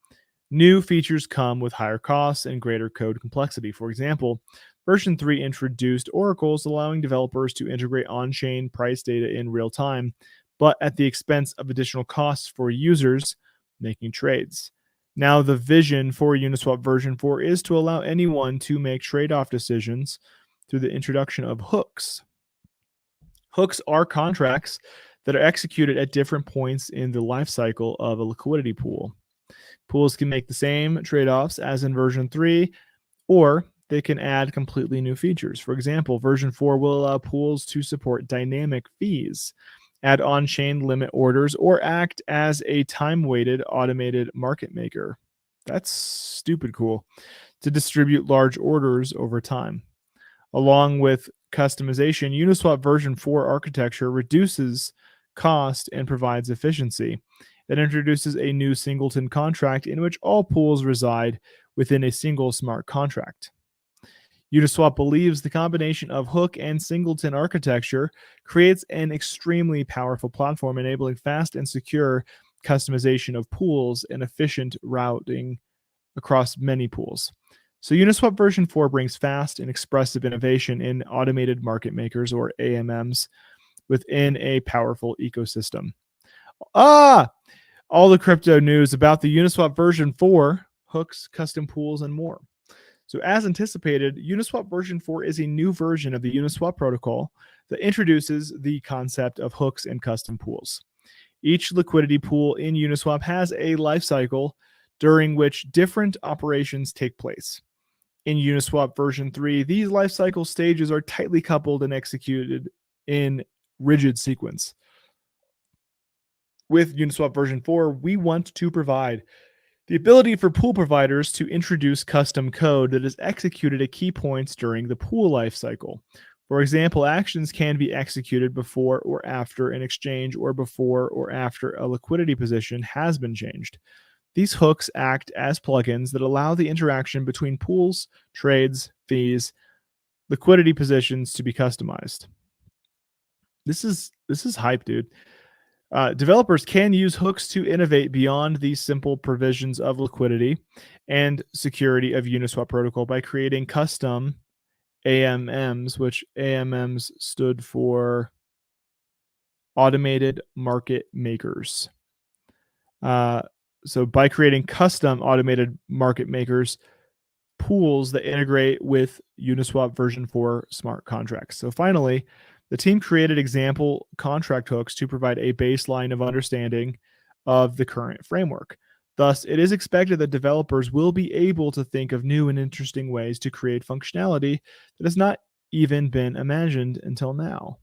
new features come with higher costs and greater code complexity. For example, Version 3 introduced oracles, allowing developers to integrate on-chain price data in real time, but at the expense of additional costs for users making trades. Now, the vision for Uniswap version 4 is to allow anyone to make trade-off decisions through the introduction of hooks. Hooks are contracts that are executed at different points in the life cycle of a liquidity pool. Pools can make the same trade-offs as in version 3, or they can add completely new features. For example, version 4 will allow pools to support dynamic fees, add on-chain limit orders, or act as a time-weighted automated market maker. That's stupid cool. To distribute large orders over time. Along with customization, Uniswap version 4 architecture reduces cost and provides efficiency. It introduces a new singleton contract in which all pools reside within a single smart contract. Uniswap believes the combination of hook and singleton architecture creates an extremely powerful platform, enabling fast and secure customization of pools and efficient routing across many pools. So Uniswap version 4 brings fast and expressive innovation in automated market makers, or AMMs, within a powerful ecosystem. All the crypto news about the Uniswap version 4, hooks, custom pools, and more. So as anticipated, Uniswap version 4 is a new version of the Uniswap protocol that introduces the concept of hooks and custom pools. Each liquidity pool in Uniswap has a life cycle during which different operations take place. In Uniswap version 3, these life cycle stages are tightly coupled and executed in rigid sequence. With Uniswap version 4, we want to provide the ability for pool providers to introduce custom code that is executed at key points during the pool lifecycle. For example, actions can be executed before or after an exchange, or before or after a liquidity position has been changed. These hooks act as plugins that allow the interaction between pools, trades, fees, liquidity positions to be customized. This is hype, dude. Developers can use hooks to innovate beyond these simple provisions of liquidity and security of Uniswap protocol by creating custom AMMs, which AMMs stood for automated market makers. So by creating custom automated market makers, pools that integrate with Uniswap version 4 smart contracts. So finally, the team created example contract hooks to provide a baseline of understanding of the current framework. Thus, it is expected that developers will be able to think of new and interesting ways to create functionality that has not even been imagined until now.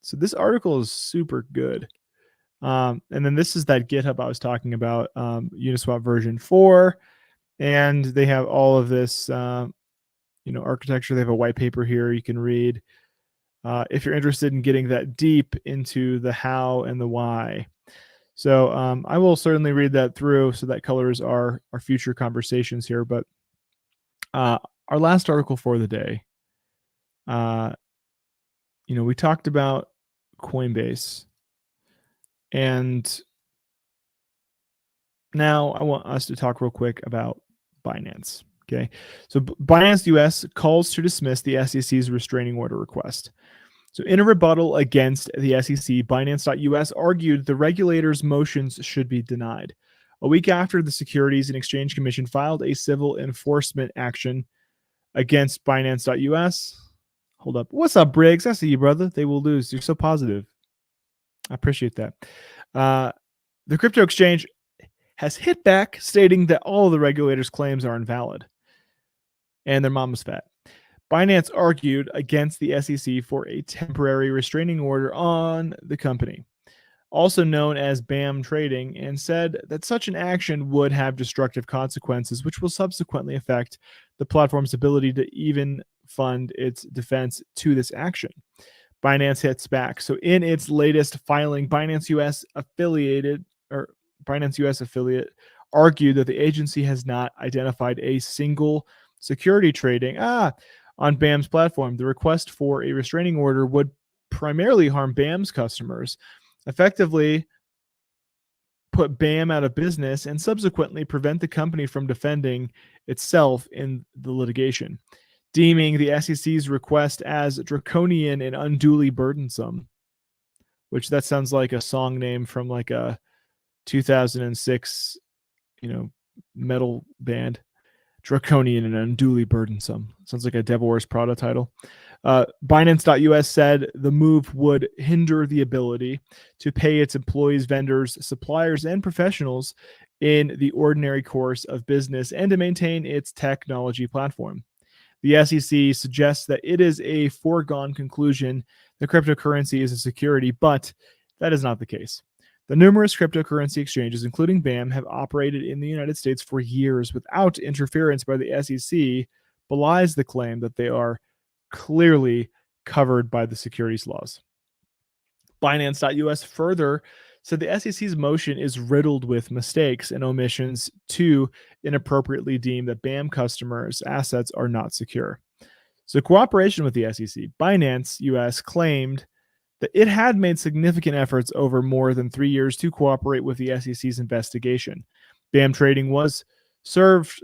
So this article is super good. And then this is that GitHub I was talking about, Uniswap version 4. And they have all of this, architecture. They have a white paper here you can read. If you're interested in getting that deep into the how and the why. So I will certainly read that through, so that colors our future conversations here. But our last article for the day, we talked about Coinbase. And now I want us to talk real quick about Binance. Okay. So Binance US calls to dismiss the SEC's restraining order request. So in a rebuttal against the SEC, Binance.US argued the regulator's motions should be denied. A week after the Securities and Exchange Commission filed a civil enforcement action against Binance.US. Hold up. What's up, Briggs? I see you, brother. They will lose. You're so positive. I appreciate that. The crypto exchange has hit back, stating that all of the regulators' claims are invalid and their mama's fat. Binance argued against the SEC for a temporary restraining order on the company, also known as BAM trading, and said that such an action would have destructive consequences, which will subsequently affect the platform's ability to even fund its defense to this action. Binance hits back. So in its latest filing, Binance US affiliate argued that the agency has not identified a single security trading on BAM's platform. The request for a restraining order would primarily harm BAM's customers, effectively put BAM out of business, and subsequently prevent the company from defending itself in the litigation. deeming the SEC's request as draconian and unduly burdensome, which that sounds like a song name from like a 2006, metal band. Draconian and unduly burdensome. Sounds like a Devil Wears Prada title. Binance.us said the move would hinder the ability to pay its employees, vendors, suppliers, and professionals in the ordinary course of business and to maintain its technology platform. The SEC suggests that it is a foregone conclusion that cryptocurrency is a security, but that is not the case. The numerous cryptocurrency exchanges, including BAM, have operated in the United States for years without interference by the SEC, belies the claim that they are clearly covered by the securities laws. Binance.us further said the SEC's motion is riddled with mistakes and omissions to inappropriately deem that BAM customers' assets are not secure. So, cooperation with the SEC, Binance US claimed that it had made significant efforts over more than 3 years to cooperate with the SEC's investigation. BAM Trading was first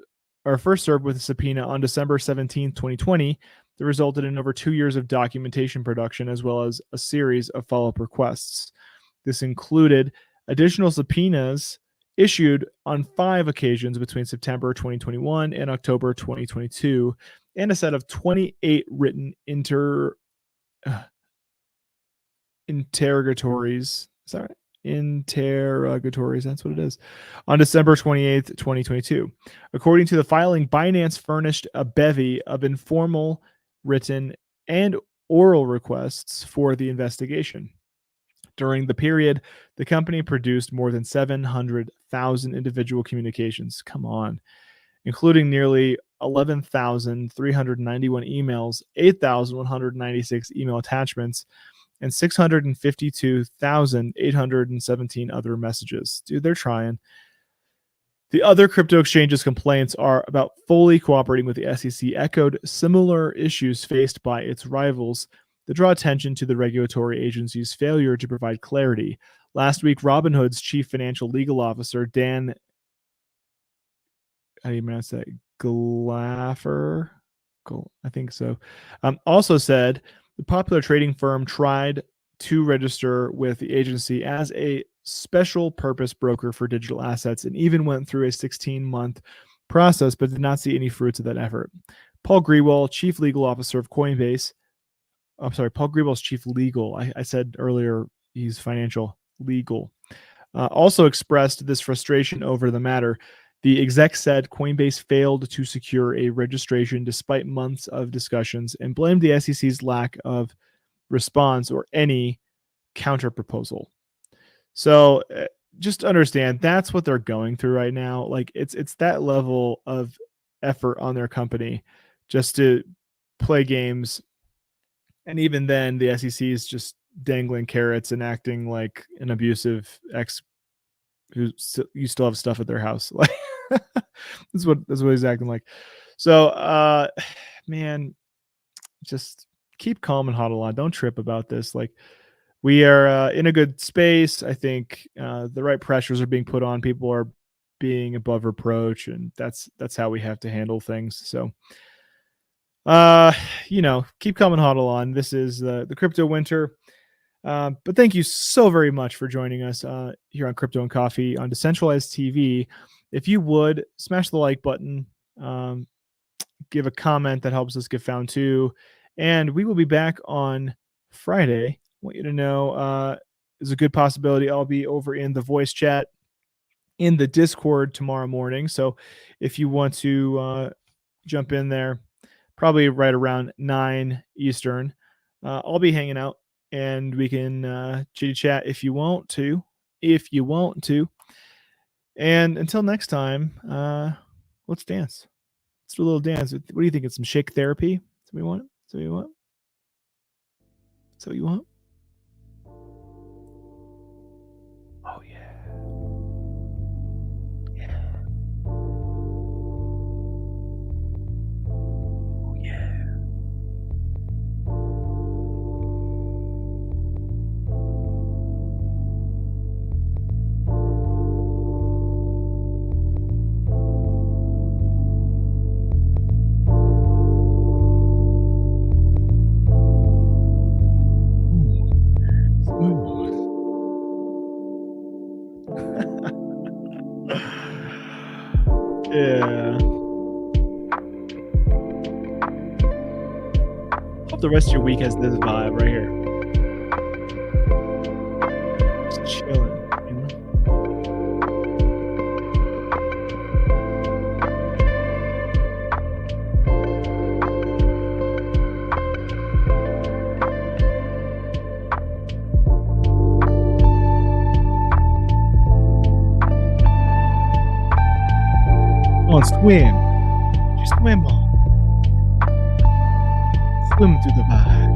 served with a subpoena on December 17, 2020, that resulted in over 2 years of documentation production as well as a series of follow-up requests. This included additional subpoenas issued on 5 occasions between September 2021 and October 2022, and a set of 28 written interrogatories. Is that right? Interrogatories, that's what it is, on December 28th, 2022. According to the filing, Binance furnished a bevy of informal, written, and oral requests for the investigation. During the period, the company produced more than 700,000 individual communications. Come on. Including nearly 11,391 emails, 8,196 email attachments, and 652,817 other messages. Dude, they're trying. The other crypto exchanges' complaints are about fully cooperating with the SEC, echoed similar issues faced by its rivals that draw attention to the regulatory agency's failure to provide clarity. Last week, Robinhood's chief financial legal officer, Dan, how do you pronounce that? Glaffer? I think so. Also said the popular trading firm tried to register with the agency as a special purpose broker for digital assets and even went through a 16-month process, but did not see any fruits of that effort. Paul Grewal, chief legal officer of Coinbase, Paul Grewal's chief legal. I said earlier he's financial legal. Also expressed this frustration over the matter. The exec said Coinbase failed to secure a registration despite months of discussions and blamed the SEC's lack of response or any counterproposal. So just understand that's what they're going through right now. Like it's that level of effort on their company just to play games. And even then, the SEC is just dangling carrots and acting like an abusive ex who you still have stuff at their house. Like that's what he's acting like. So man, just keep calm and huddle on. Don't trip about this. Like we are in a good space. I think the right pressures are being put on. People are being above reproach, and that's how we have to handle things. So keep calm and huddle on. This is the crypto winter. But thank you so very much for joining us here on Crypto and Coffee on Decentralized TV. If you would, smash the like button, give a comment that helps us get found too. And we will be back on Friday. I want you to know there's a good possibility I'll be over in the voice chat in the Discord tomorrow morning. So if you want to jump in there, probably right around 9 Eastern, I'll be hanging out. And we can chitty chat if you want to. And until next time, let's dance. Let's do a little dance. What do you think? It's some shake therapy? That's what we want? That's what you want? That's what you want? Oh, yeah. the rest of your week has this vibe right here. Just chilling, you know? Come on, swim. Just swim on. Swim through the vibe.